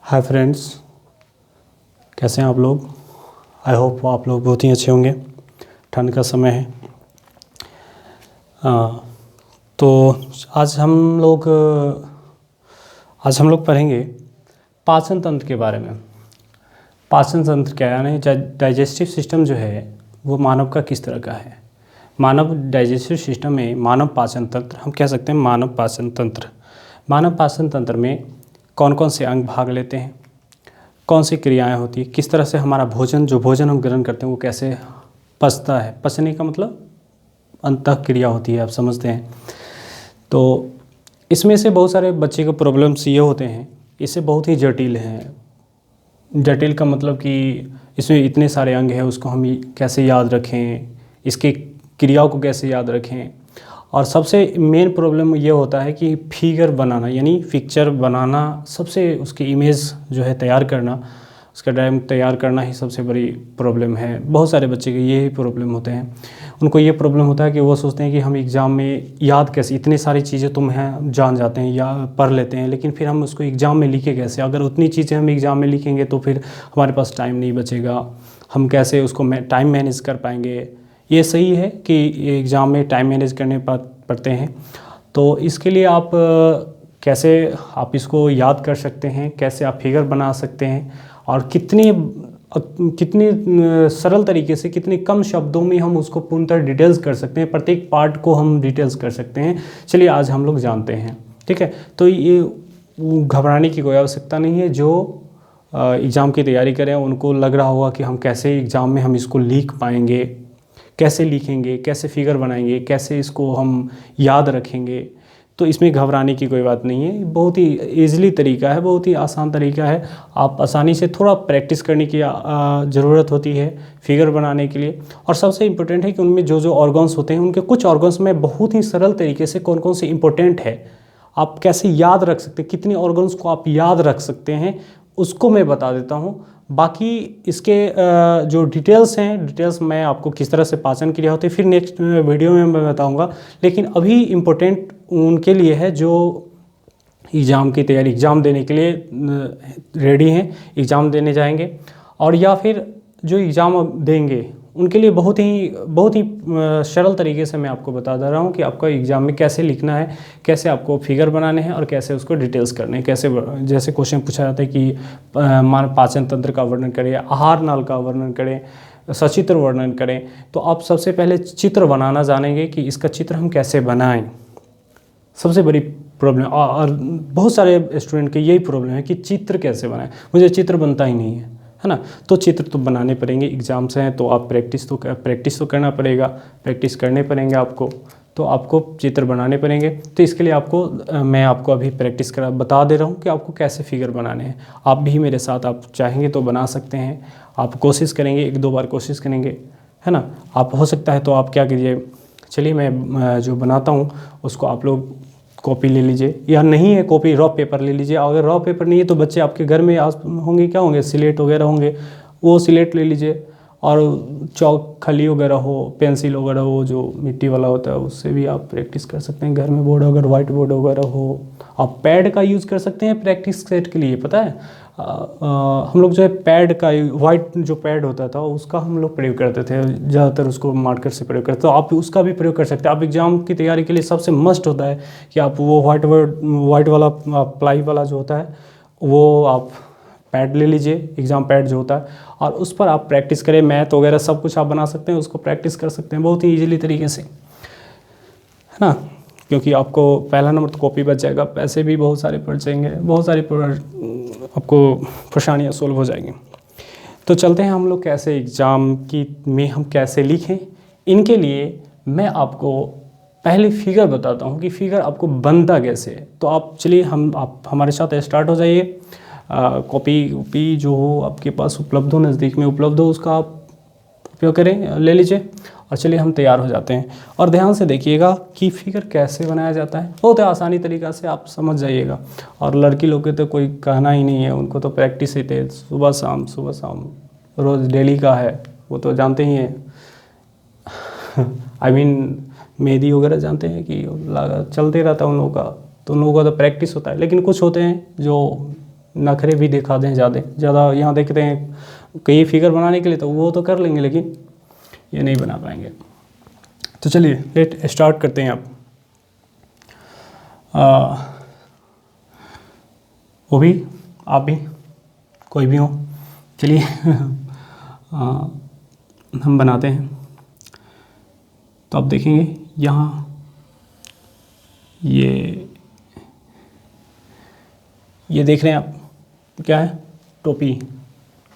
Hi friends, कैसे हैं आप लोग। आई होप आप लोग बहुत ही अच्छे होंगे। ठंड का समय है। तो आज हम लोग पढ़ेंगे पाचन तंत्र के बारे में। पाचन तंत्र क्या है, यानी डाइजेस्टिव सिस्टम जो है वो मानव का किस तरह का है। मानव डाइजेस्टिव सिस्टम में मानव पाचन तंत्र, हम कह सकते हैं मानव पाचन तंत्र में कौन कौन से अंग भाग लेते हैं, कौन सी क्रियाएं होती है, किस तरह से हमारा भोजन हम ग्रहण करते हैं वो कैसे पचता है। पचने का मतलब अंतः क्रिया होती है, आप समझते हैं। तो इसमें से बहुत सारे बच्चे के प्रॉब्लम्स ये होते हैं, इससे बहुत ही जटिल हैं। जटिल का मतलब कि इसमें इतने सारे अंग हैं, उसको हम कैसे याद रखें, इसके क्रियाओं को कैसे याद रखें। और सबसे मेन प्रॉब्लम ये होता है कि फिगर बनाना, यानी पिक्चर बनाना, सबसे उसकी इमेज जो है तैयार करना, उसका डायग्राम तैयार करना ही सबसे बड़ी प्रॉब्लम है। बहुत सारे बच्चे के यही प्रॉब्लम होते हैं। उनको ये प्रॉब्लम होता है कि वो सोचते हैं कि हम एग्ज़ाम में याद कैसे, इतनी सारी चीज़ें तुम हैं जान जाते हैं या पढ़ लेते हैं, लेकिन फिर हम उसको एग्ज़ाम में लिखे कैसे। अगर उतनी चीज़ें हम एग्ज़ाम में लिखेंगे तो फिर हमारे पास टाइम नहीं बचेगा, हम कैसे उसको टाइम मैनेज कर पाएंगे। ये सही है कि एग्ज़ाम में टाइम मैनेज करने पड़ते हैं। तो इसके लिए आप कैसे आप इसको याद कर सकते हैं, कैसे आप फिगर बना सकते हैं, और कितनी सरल तरीके से, कितने कम शब्दों में हम उसको पूर्णतः डिटेल्स कर सकते हैं, प्रत्येक पार्ट को हम डिटेल्स कर सकते हैं। चलिए आज हम लोग जानते हैं, ठीक है। तो ये घबराने की कोई आवश्यकता नहीं है। जो एग्ज़ाम की तैयारी करें उनको लग रहा होगा कि हम कैसे एग्ज़ाम में हम इसको लिख पाएंगे, कैसे लिखेंगे, कैसे फिगर बनाएंगे, कैसे इसको हम याद रखेंगे। तो इसमें घबराने की कोई बात नहीं है। बहुत ही ईज़िली तरीका है, बहुत ही आसान तरीका है। आप आसानी से थोड़ा प्रैक्टिस करने की ज़रूरत होती है फिगर बनाने के लिए। और सबसे इम्पोर्टेंट है कि उनमें जो जो ऑर्गन्स होते हैं, उनके कुछ ऑर्गन्स में बहुत ही सरल तरीके से कौन कौन से इम्पोर्टेंट है, आप कैसे याद रख सकते हैं, कितने ऑर्गन्स को आप याद रख सकते हैं, उसको मैं बता देता हूँ। बाकी इसके जो डिटेल्स मैं आपको किस तरह से पाचन क्रिया होती है फिर नेक्स्ट वीडियो में मैं बताऊंगा। लेकिन अभी इम्पोर्टेंट उनके लिए है जो एग्ज़ाम की तैयारी, एग्ज़ाम देने के लिए रेडी हैं, एग्ज़ाम देने जाएंगे, और या फिर जो एग्ज़ाम देंगे उनके लिए बहुत ही सरल तरीके से मैं आपको बता दे रहा हूँ कि आपका एग्ज़ाम में कैसे लिखना है, कैसे आपको फिगर बनाने हैं और कैसे उसको डिटेल्स करने हैं। कैसे, जैसे क्वेश्चन पूछा जाता है कि मानव पाचन तंत्र का वर्णन करें, आहार नाल का वर्णन करें, सचित्र वर्णन करें। तो आप सबसे पहले चित्र बनाना जानेंगे कि इसका चित्र हम कैसे बनाएं। सबसे बड़ी प्रॉब्लम, और बहुत सारे स्टूडेंट के यही प्रॉब्लम है कि चित्र कैसे बनाएं, मुझे चित्र बनता ही नहीं है ना। तो चित्र तो बनाने पड़ेंगे, एग्ज़ाम्स हैं तो आप प्रैक्टिस तो करना पड़ेगा, प्रैक्टिस करने पड़ेंगे आपको। तो आपको चित्र बनाने पड़ेंगे। तो इसके लिए मैं आपको अभी प्रैक्टिस करा बता दे रहा हूँ कि आपको कैसे फिगर बनाने हैं। आप भी मेरे साथ, आप चाहेंगे तो बना सकते हैं। आप कोशिश करेंगे, 1-2 बार कोशिश करेंगे, है ना। आप हो सकता है तो आप क्या कीजिए, चलिए मैं जो बनाता हूँ उसको आप लोग कॉपी ले लीजिए, या नहीं है कॉपी, रॉ पेपर ले लीजिए। अगर रॉ पेपर नहीं है तो बच्चे आपके घर में होंगे, क्या होंगे, सिलेट वगैरह होंगे, वो सिलेट ले लीजिए। और चौक खली वगैरह हो, पेंसिल वगैरह हो जो मिट्टी वाला होता है, उससे भी आप प्रैक्टिस कर सकते हैं घर में। बोर्ड, अगर वाइट बोर्ड वगैरह हो, आप पैड का यूज़ कर सकते हैं प्रैक्टिस सेट के लिए। पता है हम लोग जो है पैड का, वाइट जो पैड होता था उसका हम लोग प्रयोग करते थे ज़्यादातर, उसको मार्कर से प्रयोग करते। तो आप उसका भी प्रयोग कर सकते हैं। आप एग्ज़ाम की तैयारी के लिए सबसे मस्ट होता है कि आप वो वाइट वाला प्लाई वाला जो होता है वो आप पैड ले लीजिए, एग्ज़ाम पैड जो होता है, और उस पर आप प्रैक्टिस करें। मैथ वगैरह सब कुछ आप बना सकते हैं, उसको प्रैक्टिस कर सकते हैं बहुत ही ईजिली तरीके से, है ना। क्योंकि आपको पहला नंबर तो कॉपी बच जाएगा, पैसे भी बहुत सारे पड़ जाएंगे, बहुत सारी आपको परेशानियाँ सोल्व हो जाएंगी। तो चलते हैं हम लोग कैसे एग्ज़ाम में हम कैसे लिखें। इनके लिए मैं आपको पहले फिगर बताता हूँ कि फिगर आपको बनता कैसे है। तो आप चलिए आप हमारे साथ स्टार्ट हो जाइए। कॉपी जो हो आपके पास उपलब्ध हो, नज़दीक में उपलब्ध हो, उसका आप उपयोग करें, ले लीजिए, और चलिए हम तैयार हो जाते हैं। और ध्यान से देखिएगा कि फिगर कैसे बनाया जाता है, बहुत आसानी तरीक़ा से आप समझ जाइएगा। और लड़की लोग के तो कोई कहना ही नहीं है, उनको तो प्रैक्टिस ही थे, सुबह शाम रोज़ डेली का है, वो तो जानते ही हैं। मेहंदी वगैरह जानते हैं कि चलते रहता है उन लोगों का, तो उन लोगों का तो प्रैक्टिस होता है। लेकिन कुछ होते हैं जो नखरे भी दिखा दें ज़्यादा यहाँ देखते हैं कई फिगर बनाने के लिए, तो वो तो कर लेंगे लेकिन ये नहीं बना पाएंगे। तो चलिए लेट स्टार्ट करते हैं अब। वो भी आप भी कोई भी हो, चलिए हम बनाते हैं। तो आप देखेंगे यहाँ ये देख रहे हैं आप, क्या है, टोपी,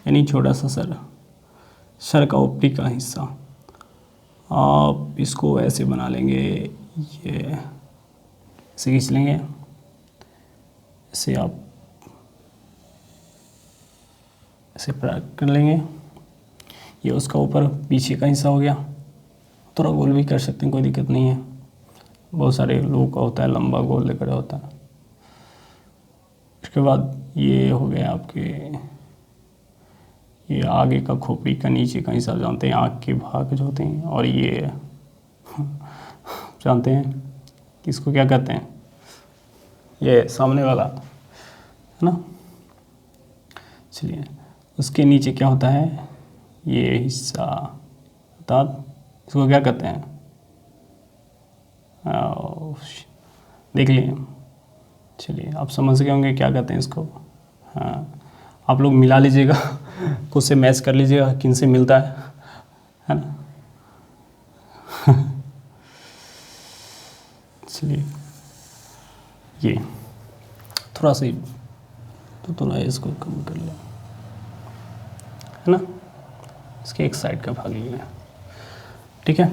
यानी छोटा सा सर का ऊपरी का हिस्सा। आप इसको ऐसे बना लेंगे, ये ऐसे खींच लेंगे, ऐसे आप ऐसे कर लेंगे। ये उसका ऊपर पीछे का हिस्सा हो गया। थोड़ा गोल भी कर सकते हैं, कोई दिक्कत नहीं है। बहुत सारे लोगों का होता है लंबा गोल लेकर होता है। उसके बाद ये हो गया आपके, ये आगे का खोपड़ी का नीचे का हिस्सा जानते हैं, आँख के भाग जो होते हैं। और ये जानते हैं कि इसको क्या कहते हैं, ये सामने वाला है ना। चलिए उसके नीचे क्या होता है, ये हिस्सा, अर्थात इसको क्या कहते हैं, देख लिए। चलिए आप समझ गए होंगे क्या कहते हैं इसको। हाँ, आप लोग मिला लीजिएगा, खुद से मैच कर लीजिएगा किन से मिलता है ना। चलिए ये थोड़ा सा तो थोड़ा इसको कम कर लें, है ना। इसके एक साइड का भाग लिया, ठीक है।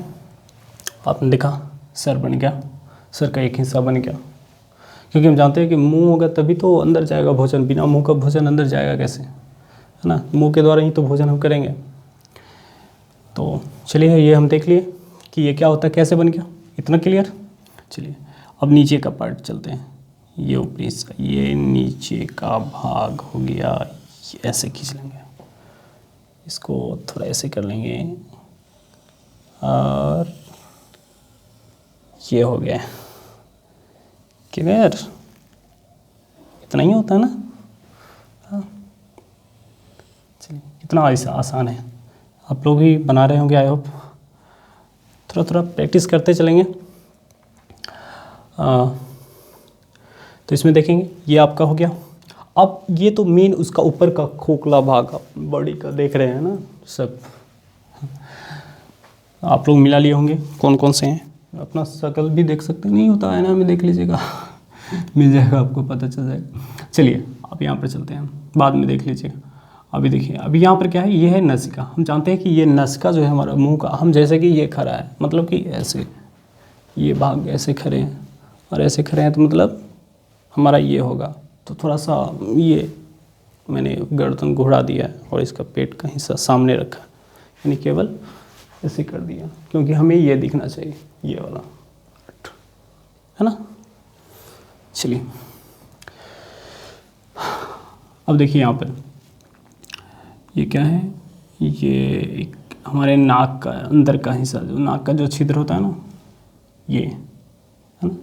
आपने देखा सर बन गया, सर का एक हिस्सा बन गया। क्योंकि हम जानते हैं कि मुंह होगा तभी तो अंदर जाएगा भोजन, बिना मुंह का भोजन अंदर जाएगा कैसे, है ना। मुंह के द्वारा ही तो भोजन हम करेंगे। तो चलिए ये हम देख लिए कि ये क्या होता है, कैसे बन गया, इतना क्लियर। चलिए अब नीचे का पार्ट चलते हैं। ये ऊपरी हिस्सा, ये नीचे का भाग हो गया, ऐसे खींच लेंगे, इसको थोड़ा ऐसे कर लेंगे और ये हो गया क्लियर। इतना ही होता है ना। हाँ चलिए, इतना ऐसा आसान है, आप लोग भी बना रहे होंगे आई होप। थोड़ा थोड़ा प्रैक्टिस करते चलेंगे। तो इसमें देखेंगे ये आपका हो गया। अब ये तो मेन उसका ऊपर का खोखला भाग बॉडी का देख रहे हैं ना सब, आप लोग मिला लिए होंगे कौन कौन से हैं। अपना शकल भी देख सकते हैं, नहीं होता है ना, में देख लीजिएगा मिल जाएगा, आपको पता चल जाएगा। चलिए अब यहाँ पर चलते हैं, बाद में देख लीजिएगा। अभी देखिए, अभी यहाँ पर क्या है, ये है नसिका। हम जानते हैं कि ये नसिका जो है हमारा मुंह का, हम जैसे कि ये खड़ा है, मतलब कि ऐसे ये भाग ऐसे खड़े हैं और ऐसे खड़े हैं, तो मतलब हमारा ये होगा। तो थोड़ा सा ये मैंने गर्दन घुड़ा दिया है और इसका पेट का हिस्सा सामने रखा, यानी केवल ऐसे कर दिया, क्योंकि हमें ये दिखना चाहिए, ये वाला, है ना। चलिए अब देखिए यहाँ पर ये क्या है, ये एक हमारे नाक का अंदर का हिस्सा, जो नाक का जो छिद्र होता है ना, ये है ना।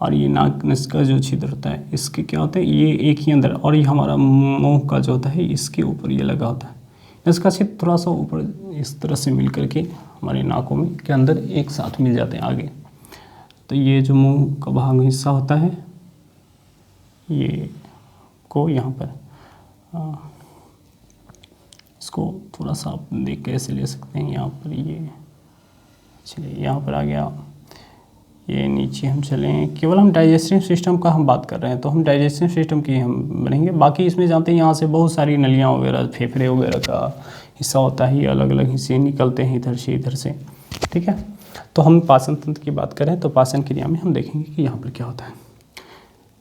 और ये नाक नस का जो छिद्र होता है, इसके क्या होता है, ये एक ही अंदर, और ये हमारा मुंह का जो होता है इसके ऊपर ये लगा होता है। इसका छिद्र थोड़ा सा ऊपर इस तरह से मिल करके हमारे नाकों में के अंदर एक साथ मिल जाते हैं आगे। तो ये जो मुंह का भाग हिस्सा होता है, ये को यहाँ पर इसको थोड़ा सा आप देख के ऐसे ले सकते हैं। यहाँ पर ये, चलिए यहाँ पर आ गया। ये नीचे हम चलें, केवल हम डाइजेस्टिव सिस्टम का हम बात कर रहे हैं, तो हम डाइजेस्टिव सिस्टम की हम बनेंगे। बाकी इसमें जानते हैं यहाँ से बहुत सारी नलियाँ वगैरह, फेफड़े वगैरह का हिस्सा होता है, ये अलग अलग हिस्से निकलते हैं इधर से, ठीक है। तो हम पाचन तंत्र की बात करें तो पाचन क्रिया में हम देखेंगे कि यहाँ पर क्या होता है।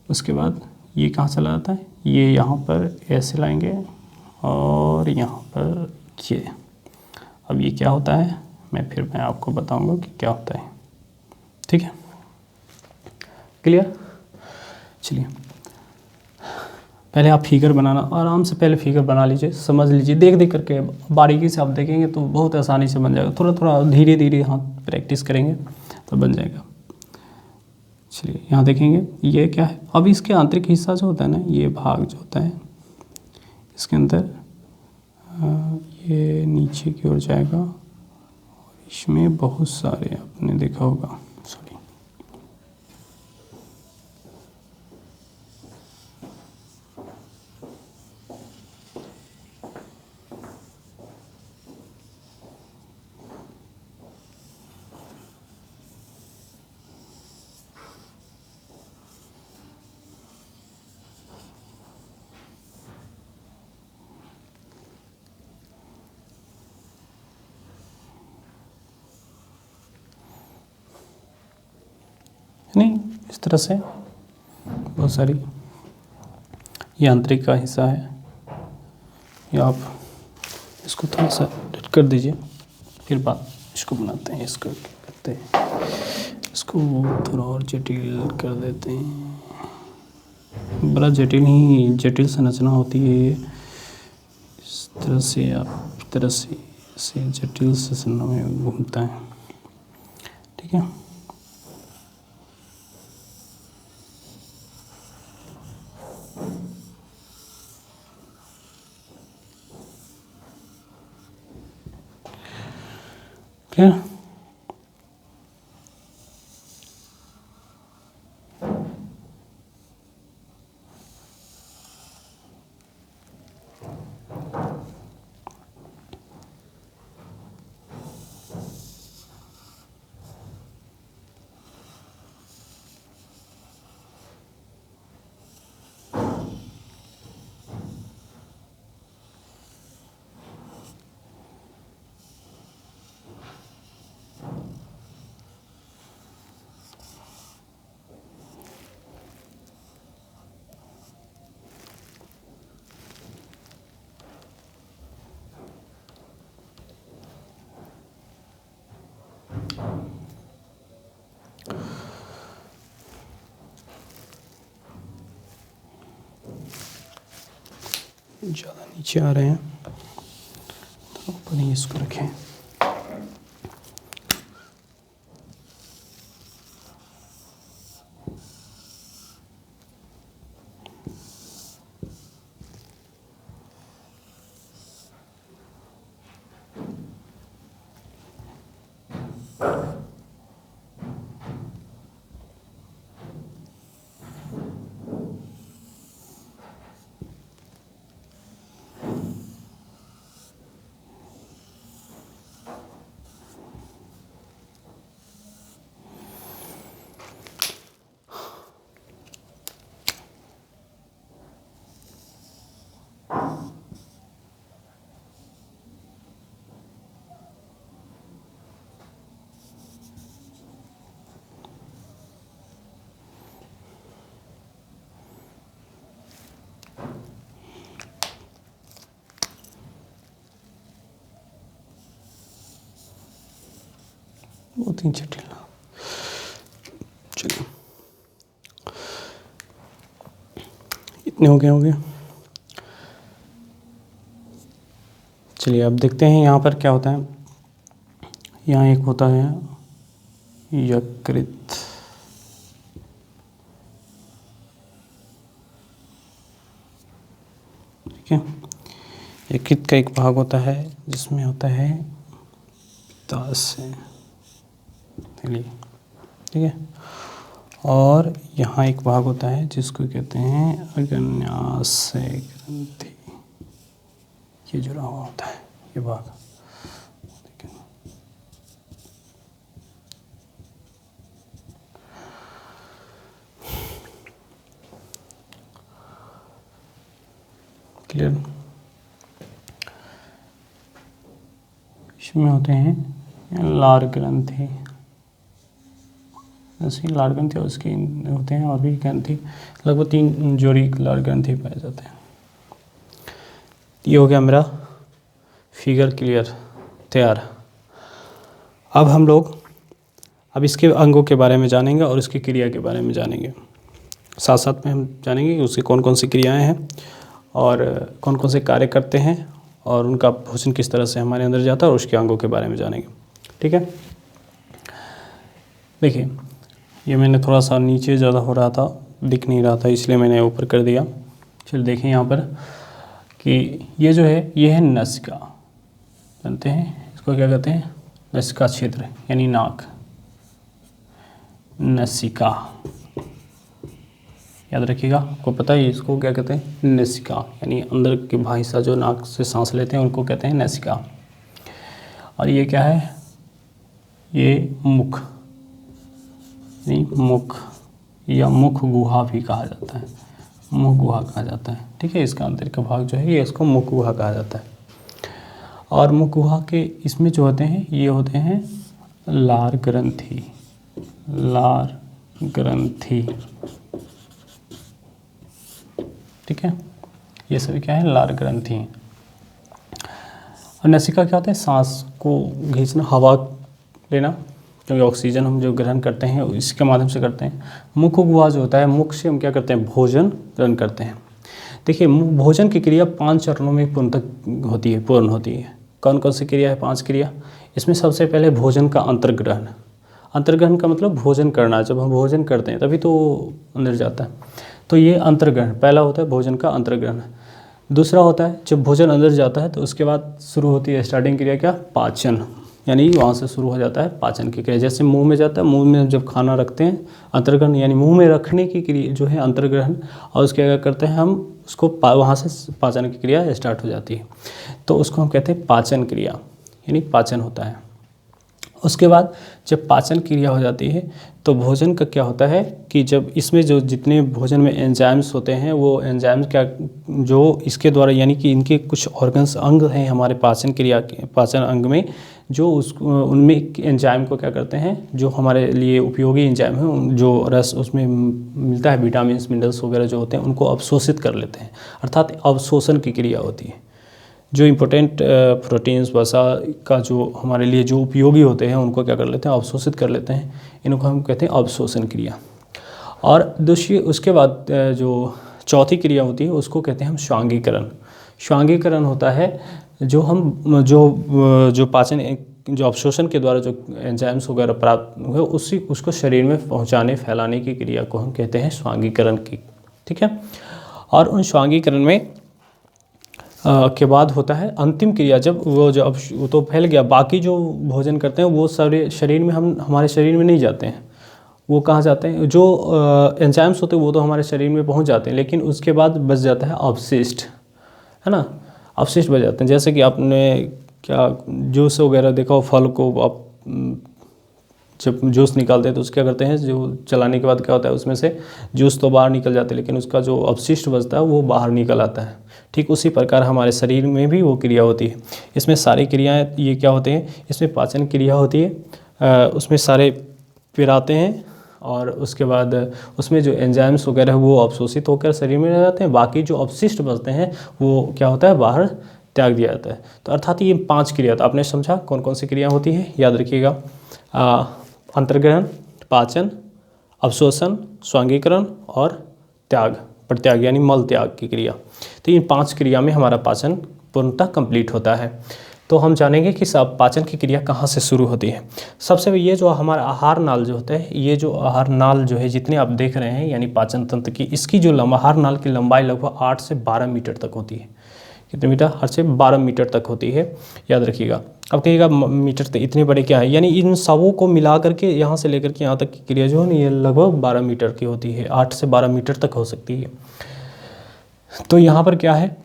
उसके बाद ये कहाँ चला जाता है, ये यहाँ पर ऐसे लाएंगे और यहाँ पर ये। अब ये क्या होता है, मैं आपको बताऊँगा कि क्या होता है, ठीक है, क्लियर। चलिए पहले आप फिगर बनाना, आराम से पहले फिगर बना लीजिए, समझ लीजिए, देख करके बारीकी से आप देखेंगे तो बहुत आसानी से बन जाएगा। थोड़ा थोड़ा धीरे धीरे हाथ प्रैक्टिस करेंगे तो बन जाएगा। चलिए यहाँ देखेंगे ये क्या है। अब इसके आंतरिक हिस्सा जो होता है ना, ये भाग जो होता है इसके अंदर ये नीचे की ओर जाएगा और इसमें बहुत सारे आपने देखा होगा, सॉरी, नहीं, इस तरह से बहुत सारी, ये आंतरिक का हिस्सा है। या आप इसको थोड़ा सा एडिट कर दीजिए, फिर बात इसको बनाते हैं, इसको करते हैं, इसको थोड़ा और जटिल कर देते हैं। बड़ा जटिल संरचना होती है, इस तरह से आप इस तरह से इसे जटिल संरचना में घूमता है। ठीक है, क्या ज़्यादा नीचे आ रहे हैं तो ऊपर ही इसको रखें। बहुत ही जटिल। चलिए, इतने हो गए। चलिए अब देखते हैं यहाँ पर क्या होता है। यहाँ एक होता है यकृत, ठीक है। यकृत का एक भाग होता है जिसमें होता है पित्ताशय, ठीक है। और यहाँ एक भाग होता है जिसको कहते हैं अग्न्याशय ग्रंथि, ये जुड़ा हुआ होता है ये भाग, ठीक है। क्लियर। इसमें होते हैं लार ग्रंथि, ऐसे लार ग्रंथि और उसके होते हैं और भी ग्रंथि, लगभग 3 जोड़ी लार ग्रंथि पाए जाते हैं। ये हो गया मेरा फिगर क्लियर, तैयार। अब हम लोग इसके अंगों के बारे में जानेंगे और उसकी क्रिया के बारे में जानेंगे। साथ साथ में हम जानेंगे कि उसकी कौन कौन सी क्रियाएं हैं और कौन कौन से कार्य करते हैं और उनका भोजन किस तरह से हमारे अंदर जाता है और उसके अंगों के बारे में जानेंगे, ठीक है। देखिए, ये मैंने थोड़ा सा नीचे ज़्यादा हो रहा था, दिख नहीं रहा था, इसलिए मैंने ऊपर कर दिया। चलिए देखें यहाँ पर कि ये जो है ये है नसिका, जानते हैं इसको क्या कहते हैं, नसिका क्षेत्र यानी नाक, नसिका, याद रखिएगा, आपको पता है इसको क्या कहते हैं, नसिका, यानी अंदर के भाग हिस्सा जो नाक से सांस लेते हैं उनको कहते हैं नसिका। और ये क्या है, ये मुख, यानी मुख या मुख गुहा भी कहा जाता है, मुख गुहा कहा जाता है, ठीक है। इसका अंदर का भाग जो है ये इसको मुख गुहा कहा जाता है। और मुख गुहा के इसमें जो होते हैं ये होते हैं लार ग्रंथि, लार ग्रंथि, ठीक है, ये सभी क्या है, लार ग्रंथि हैं। और नसिका क्या होता है, सांस को खींचना, हवा लेना, क्योंकि ऑक्सीजन हम जो ग्रहण करते हैं इसके माध्यम से करते हैं। मुख गुहा जो होता है, मुख से हम क्या करते हैं, भोजन ग्रहण करते हैं। देखिए भोजन की क्रिया 5 चरणों में पूर्ण होती है। कौन कौन सी क्रिया है, 5 क्रिया। इसमें सबसे पहले भोजन का अंतर्ग्रहण, अंतर्ग्रहण का मतलब भोजन करना, जब हम भोजन करते हैं तभी तो अंदर जाता है, तो ये अंतर्ग्रहण पहला होता है, भोजन का अंतर्ग्रहण। दूसरा होता है जब भोजन अंदर जाता है तो उसके बाद शुरू होती है स्टार्टिंग क्रिया क्या, पाचन, यानी वहाँ से शुरू हो जाता है पाचन की क्रिया। जैसे मुंह में जाता है, मुंह में जब खाना रखते हैं अंतर्ग्रहण, यानी मुंह में रखने की क्रिया जो है अंतर्ग्रहण, और उसके क्या करते हैं हम उसको वहाँ से पाचन की क्रिया स्टार्ट हो जाती है, तो उसको हम कहते हैं पाचन क्रिया, यानी पाचन होता है। उसके बाद जब पाचन क्रिया हो जाती है तो भोजन का क्या होता है कि जब इसमें जो जितने भोजन में एंजाइम्स होते हैं वो एंजाइम्स क्या, जो इसके द्वारा, यानी कि इनके कुछ ऑर्गन्स अंग हैं हमारे पाचन क्रिया के, पाचन अंग में, जो उनमें एंजाइम को क्या करते हैं, जो हमारे लिए उपयोगी एंजाइम हैं, जो रस उसमें मिलता है, विटामिन मिनरल्स वगैरह जो होते हैं उनको अवशोषित कर लेते हैं, अर्थात अवशोषण की क्रिया होती है। जो इम्पोर्टेंट प्रोटीन्स वसा का जो हमारे लिए जो उपयोगी होते हैं उनको क्या कर लेते हैं, अवशोषित कर लेते हैं, इनको हम कहते हैं अवशोषण क्रिया। और दूसरी उसके बाद जो चौथी क्रिया होती है उसको कहते हैं हम श्वांगीकरण। श्वांगीकरण होता है जो हम जो पाचन, जो अवशोषण के द्वारा जो एंजाइम्स वगैरह प्राप्त हुए उसको शरीर में पहुंचाने फैलाने की क्रिया को हम कहते हैं श्वांगीकरण की, ठीक है। और उन श्वांगीकरण में के बाद होता है अंतिम क्रिया, जब वो तो फैल गया, बाकी जो भोजन करते हैं वो सारे शरीर में हमारे शरीर में नहीं जाते हैं, वो कहाँ जाते हैं, जो एंजाइम्स होते हैं वो तो हमारे शरीर में पहुंच जाते हैं, लेकिन उसके बाद बच जाता है अवशिष्ट, है ना, अवशिष्ट बच जाते हैं। जैसे कि आपने क्या जूस वगैरह देखा हो, फल को आप जब जूस निकालते हैं तो उसको क्या करते हैं, जो चलाने के बाद क्या होता है उसमें से जूस तो बाहर निकल जाते हैं, लेकिन उसका जो अवशिष्ट बचता है वो बाहर निकल आता है। ठीक उसी प्रकार हमारे शरीर में भी वो क्रिया होती है। इसमें सारी क्रियाएं ये क्या होते हैं, इसमें पाचन क्रिया होती है, उसमें सारे पिराते हैं और उसके बाद उसमें जो एंजाइम्स वगैरह वो अवशोषित होकर शरीर में रह जाते हैं, बाकी जो अवशिष्ट बचते हैं वो क्या होता है, बाहर त्याग दिया जाता है। तो अर्थात ये 5 क्रिया, तो आपने समझा कौन कौन सी क्रिया होती है, याद रखिएगा, अंतर्ग्रहण, पाचन, अवशोषण, स्वांगीकरण और त्याग, प्रत्याग यानी मल त्याग की क्रिया। तो इन 5 क्रिया में हमारा पाचन पूर्णतः कंप्लीट होता है। तो हम जानेंगे कि सब पाचन की क्रिया कहाँ से शुरू होती है। सबसे ये जो हमारा आहार नाल जो होता है, ये जो आहार नाल जो है जितने आप देख रहे हैं यानी पाचन तंत्र की, इसकी जो आहार नाल की लंबाई लगभग 8 से 12 मीटर तक होती है। कितने मीटर, 8 से 12 मीटर तक होती है, याद रखिएगा। अब कहिएगा मीटर तो इतने बड़े क्या है, यानी इन सबों को मिला करके यहाँ से लेकर के यहाँ तक की क्रिया जो है ना ये लगभग 12 मीटर की होती है, 8 से 12 मीटर तक हो सकती है। तो यहाँ पर क्या है,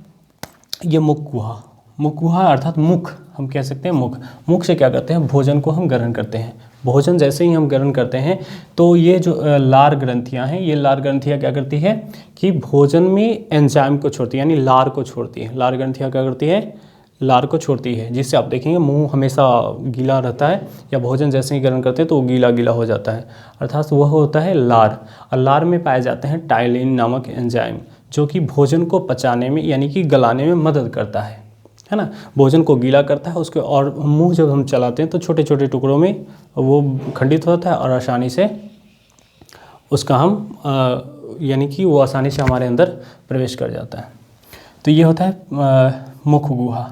ये मुख गुहा, मुख गुहा अर्थात मुख, हम कह सकते हैं मुख। मुख से क्या करते हैं, भोजन को हम ग्रहण करते हैं। भोजन जैसे ही हम ग्रहण करते हैं तो ये जो लार ग्रंथियाँ हैं, ये लार ग्रंथियाँ क्या करती है कि भोजन में एंजाइम को छोड़ती है, यानी लार को छोड़ती है। लार ग्रंथियाँ क्या करती है, लार को छोड़ती है, जिससे आप देखेंगे मुंह हमेशा गीला रहता है, या भोजन जैसे ही ग्रहण करते हैं तो वो गीला गीला हो जाता है, अर्थात वह होता है लार। और लार में पाए जाते हैं टाइलिन नामक एंजाइम, जो कि भोजन को पचाने में यानी कि गलाने में मदद करता है ना, भोजन को गीला करता है उसके, और मुंह जब हम चलाते हैं तो छोटे छोटे टुकड़ों में वो खंडित होता है और आसानी से उसका हम यानी कि वो आसानी से हमारे अंदर प्रवेश कर जाता है। तो ये होता है मुख गुहा।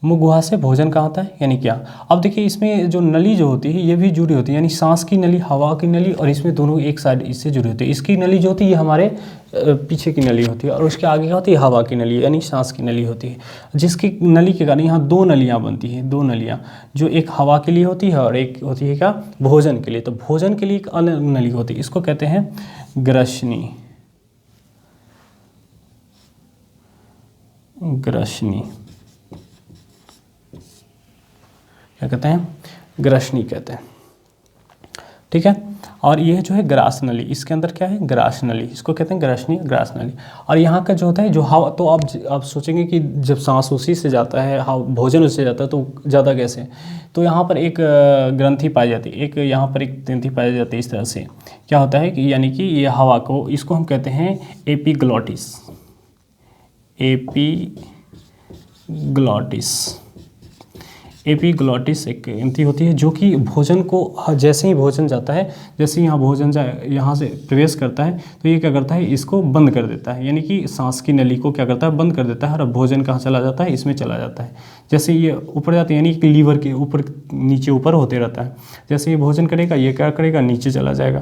मुख गुहा से भोजन कहाँ होता है, यानी क्या। अब देखिए इसमें जो नली जो होती है ये भी जुड़ी होती है, यानी सांस की नली, हवा की नली, और इसमें दोनों एक साइड इससे जुड़ी होती है। इसकी नली जो होती है ये हमारे पीछे की नली होती है, और उसके आगे क्या होती है, हवा की नली यानी सांस की नली होती है, जिसकी नली के कारण यहाँ दो नलियाँ बनती हैं, दो नलियाँ, जो एक हवा के लिए होती है और एक होती है क्या, भोजन के लिए। तो भोजन के लिए एक अलग नली होती है, इसको कहते हैं ग्रसनी। ग्रसनी क्या कहते हैं, ग्रसनी कहते हैं, ठीक है। और ये जो है ग्रास नली, इसके अंदर क्या है, ग्रास नली, इसको कहते हैं ग्रसनी, ग्रास नली। और यहाँ का जो होता है जो हवा, तो आप सोचेंगे कि जब सांस उसी से जाता है, भोजन उससे जाता है, तो ज़्यादा कैसे। तो यहाँ पर एक ग्रंथि पाई जाती है, एक यहाँ पर एक ग्रंथि पाई जाती है। इस तरह से क्या होता है कि यानी कि ये हवा को, इसको हम कहते हैं एपिग्लॉटिस। एपिग्लॉटिस एक ग्रंथि होती है जो कि भोजन को, जैसे ही भोजन जाता है, जैसे ही यहाँ भोजन यहाँ से प्रवेश करता है, तो ये क्या करता है, इसको बंद कर देता है, यानी कि सांस की नली को क्या करता है, बंद कर देता है, और भोजन कहाँ चला जाता है, इसमें चला जाता है। जैसे ये ऊपर जाता है, यानी कि लीवर के ऊपर नीचे ऊपर होते रहता है। जैसे ये भोजन करेगा, ये क्या करेगा, नीचे चला जाएगा,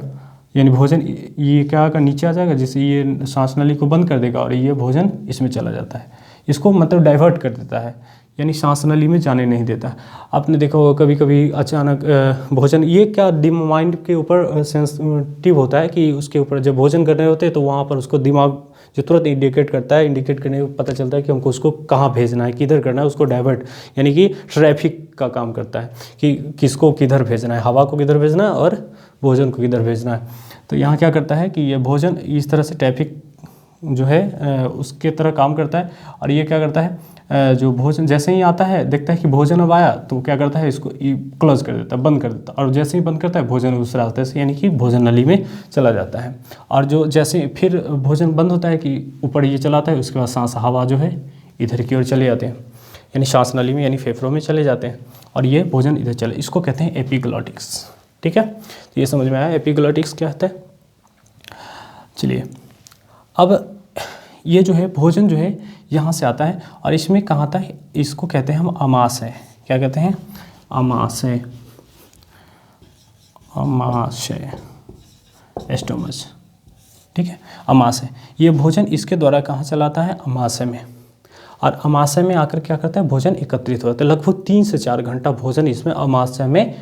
यानी भोजन ये क्या का नीचे आ जाएगा, जिससे ये सांस नली को बंद कर देगा और ये भोजन इसमें चला जाता है। इसको मतलब डाइवर्ट कर देता है, यानी सांस नली में जाने नहीं देता। आपने देखा होगा कभी कभी अचानक भोजन, ये क्या माइंड के ऊपर सेंसिटिव होता है कि उसके ऊपर जब भोजन कर रहे होते हैं तो वहाँ पर उसको दिमाग जो तुरंत इंडिकेट करता है, इंडिकेट करने को पता चलता है कि हमको उसको कहाँ भेजना है, किधर करना है, उसको डाइवर्ट, यानी कि ट्रैफिक का काम करता है कि किसको किधर भेजना है, हवा को किधर भेजना है और भोजन को किधर भेजना है। तो यहाँ क्या करता है कि ये भोजन इस तरह से ट्रैफिक जो है उसके तरह काम करता है। और ये क्या करता है, जो भोजन जैसे ही आता है, देखता है कि भोजन अब आया, तो क्या करता है, इसको क्लोज कर देता है, बंद कर देता है, और जैसे ही बंद करता है भोजन उस रास्ते से, यानी कि भोजन नली में चला जाता है। और जो जैसे फिर भोजन बंद होता है कि ऊपर ये चलाता है, उसके बाद सांस हवा जो है इधर की ओर चले जाते हैं, यानी सांस नली में यानी फेफड़ों में चले जाते हैं, और ये भोजन इधर चले, इसको कहते हैं एपिग्लॉटिक्स। ठीक है, तो ये समझ में आया एपिग्लॉटिक्स क्या होता है। चलिए, अब ये जो है भोजन जो है यहाँ से आता है, और इसमें कहाँ आता है, इसको कहते हैं हम अमाशय। क्या कहते हैं, अमाशय, अमाशय, एस्टोमच। ठीक है, अमाशय, ये भोजन इसके द्वारा कहाँ चलाता है, अमाशय में। और अमाशय में आकर क्या करता है, भोजन एकत्रित होता है। लगभग 3 से 4 घंटा भोजन इसमें अमाशय में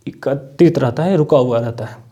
एकत्रित रहता है, रुका हुआ रहता है।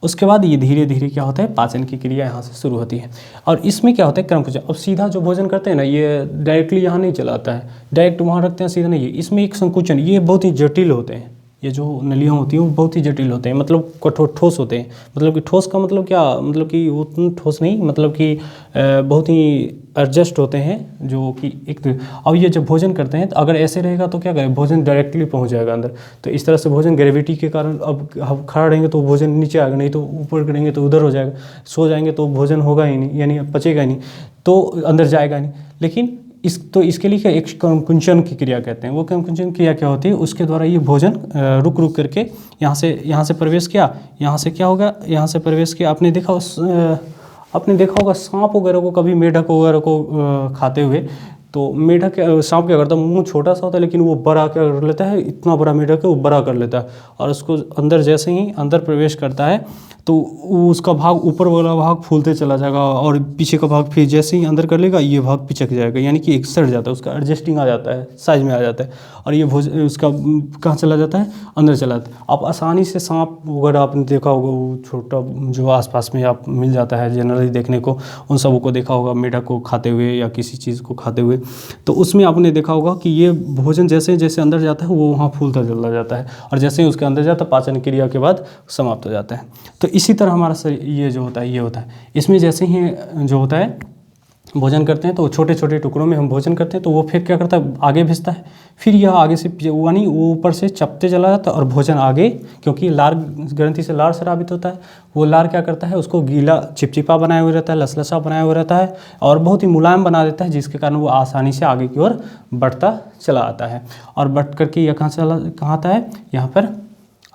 उसके बाद ये धीरे धीरे क्या होता है, पाचन की क्रिया यहाँ से शुरू होती है। और इसमें क्या होता है, क्रम कुचन। अब सीधा जो भोजन करते हैं ना, ये डायरेक्टली यहाँ नहीं चलाता है, डायरेक्ट वहाँ रखते हैं, सीधा नहीं है। इसमें एक संकुचन, ये बहुत ही जटिल होते हैं, ये जो नलियाँ होती हैं वो बहुत ही जटिल होते हैं, मतलब कठोर ठोस होते हैं। मतलब कि ठोस का मतलब क्या, मतलब कि उतना ठोस नहीं, मतलब कि बहुत ही एडजस्ट होते हैं, जो कि एक। अब ये जब भोजन करते हैं तो अगर ऐसे रहेगा तो क्या करें, भोजन डायरेक्टली पहुंच जाएगा अंदर। तो इस तरह से भोजन ग्रेविटी के कारण, अब हम खड़ा रहेंगे तो भोजन नीचे आएगा, नहीं तो ऊपर करेंगे तो उधर हो जाएगा, सो जाएंगे तो भोजन होगा ही नहीं, यानी पचेगा ही नहीं, तो अंदर जाएगा नहीं। लेकिन इसके लिए क्या, एक कुंचन की क्रिया कहते हैं। वो कुंचन क्रिया क्या होती है, उसके द्वारा ये भोजन रुक रुक करके यहाँ से प्रवेश किया, यहाँ से क्या होगा, यहाँ से प्रवेश किया। आपने देखा होगा सांप वगैरह को, कभी मेढक वगैरह को खाते हुए, तो मेढक सांप क्या करता है, मुंह छोटा सा होता है लेकिन वो बड़ा क्या कर लेता है, इतना बड़ा मेढक है वो बड़ा कर लेता है, और उसको अंदर जैसे ही अंदर प्रवेश करता है तो उसका भाग, ऊपर वाला भाग फूलते चला जाएगा, और पीछे का भाग फिर जैसे ही अंदर कर लेगा ये भाग पिचक जाएगा, यानी कि एक सट जाता है, उसका एडजस्टिंग आ जाता है, साइज में आ जाता है, और ये उसका कहाँ चला जाता है, अंदर चला जाता है। आप आसानी से सांप वगैरह आपने देखा होगा, वो छोटा जो आसपास में आप मिल जाता है जनरली देखने को, उन सबों को देखा होगा मेढक को खाते हुए या किसी चीज़ को खाते हुए। तो उसमें आपने देखा होगा कि ये भोजन जैसे जैसे अंदर जाता है वो वहाँ फूलता चला जाता है, और जैसे ही उसके अंदर जाता है पाचन क्रिया के बाद समाप्त हो जाता है। तो इसी तरह हमारा शरीर ये जो होता है, ये होता है। इसमें जैसे ही जो होता है भोजन करते हैं तो छोटे छोटे टुकड़ों में हम भोजन करते हैं, तो वो फिर क्या करता है, आगे भेजता है, फिर यह आगे से यानी वो ऊपर से चपते चला जाता है, और भोजन आगे, क्योंकि लार ग्रंथि से लार स्रावित होता है, वो लार क्या करता है, उसको गीला चिपचिपा बनाया हुआ रहता है, लसलसा बनाया हुआ रहता है, और बहुत ही मुलायम बना देता है, जिसके कारण वो आसानी से आगे की ओर बढ़ता चला आता है। और बढ़ करके यह कहाँ आता है, यहाँ पर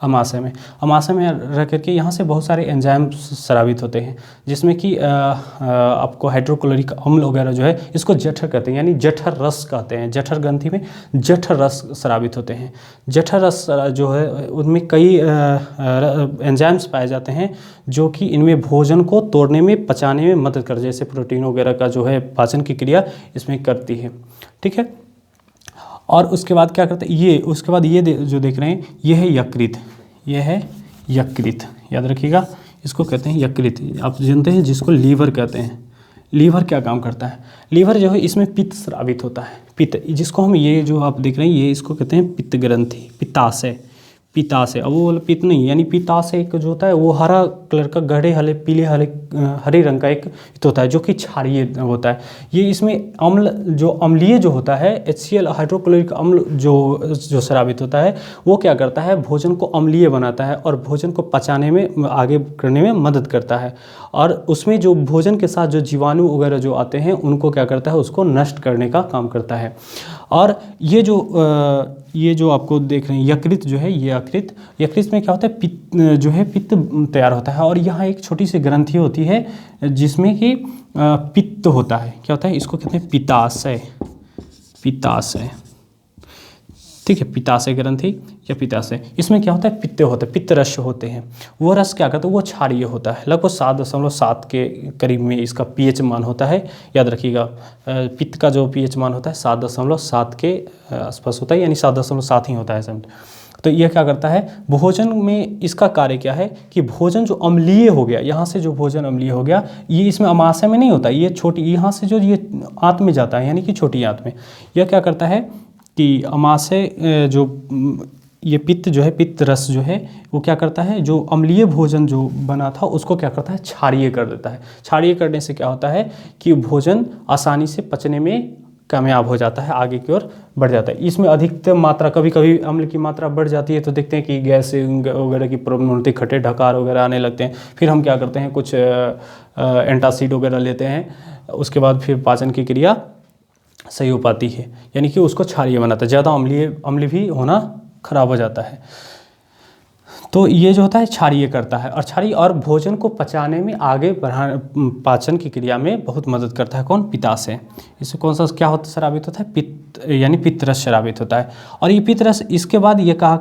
अमाशय में रह करके यहाँ से बहुत सारे एंजाइम स्रावित होते हैं, जिसमें कि आपको हाइड्रोक्लोरिक अम्ल वगैरह जो है इसको जठर कहते हैं, यानी जठर रस कहते हैं। जठर ग्रंथि में जठर रस स्रावित होते हैं। जठर रस जो है उनमें कई एंजाइम्स पाए जाते हैं जो कि इनमें भोजन को तोड़ने में, पचाने में मदद कर, जैसे प्रोटीन वगैरह का जो है पाचन की क्रिया इसमें करती है। ठीक है। और उसके बाद क्या करते हैं ये, उसके बाद ये जो देख रहे हैं ये है यकृत। ये है यकृत, याद रखिएगा, इसको कहते हैं यकृत। आप जानते हैं जिसको लीवर कहते हैं। लीवर क्या काम करता है? लीवर जो है इसमें पित्त स्रावित होता है। पित्त, जिसको हम ये जो आप देख रहे हैं ये इसको कहते हैं पित्त ग्रंथि, पित्ताशय। पित्ताशय, अब वो वाला पित्त नहीं, यानी पित्ताशय एक जो होता है वो हरा कलर का, गहरे हरे पीले हरे रंग का एक पित्त होता है जो कि क्षारीय होता है। ये इसमें अम्ल, जो अम्लीय जो होता है HCl हाइड्रोक्लोरिक अम्ल जो स्रावित होता है वो क्या करता है, भोजन को अम्लीय बनाता है और भोजन को पचाने में, आगे करने में मदद करता है। और उसमें जो भोजन के साथ जो जीवाणु वगैरह जो आते हैं उनको क्या करता है, उसको नष्ट करने का काम करता है। और ये जो आपको देख रहे हैं यकृत जो है, ये यकृत में क्या होता है, पित्त जो है पित्त तैयार होता है। और यहाँ एक छोटी सी ग्रंथि होती है जिसमें कि पित्त होता है। क्या होता है, इसको कहते हैं पित्ताशय। पित्ताशय, ठीक है, पित्ताशय ग्रंथि या पित्ताशय। इसमें क्या होता है, पित्त होता है, पित्त रस होते हैं। वो रस क्या करता है, वो क्षारीय होता है। लगभग 7.7 के करीब में इसका pH मान होता है। याद रखिएगा, पित्त का जो pH मान होता है 7.7 के आसपास होता है, यानी 7.7 ही होता है समझ। तो ये क्या करता है, भोजन में इसका कार्य क्या है कि भोजन जो अम्लीय हो गया, यहाँ से जो भोजन अम्लीय हो गया, ये इसमें अमाशय में नहीं होता, ये छोटी, यहाँ से जो ये आंत में जाता है, यानी कि छोटी आंत में। यह क्या करता है कि अमाशय जो ये पित्त जो है, पित्त रस जो है वो क्या करता है, जो अम्लीय भोजन जो बना था उसको क्या करता है, क्षारीय कर देता है। क्षारीय करने से क्या होता है कि भोजन आसानी से पचने में कामयाब हो जाता है, आगे की ओर बढ़ जाता है। इसमें अधिकतम मात्रा, कभी कभी अम्ल की मात्रा बढ़ जाती है तो देखते हैं कि गैस वगैरह की प्रॉब्लम होती है, खट्टे ढकार वगैरह आने लगते हैं। फिर हम क्या करते हैं, कुछ एंटासिड वगैरह लेते हैं, उसके बाद फिर पाचन की क्रिया सही हो पाती है, यानी कि उसको क्षारीय बनाता है। ज़्यादा अम्ल भी होना खराब हो जाता है। तो ये जो होता है क्षारीय करता है, और क्षारीय और भोजन को पचाने में, आगे पाचन की क्रिया में बहुत मदद करता है। कौन, पित्ताशय। इससे कौन सा क्या होता है, स्रावित होता है, पित्त, यानी पित्त रस स्रावित होता है। और ये पित्त रस, इसके बाद ये कहा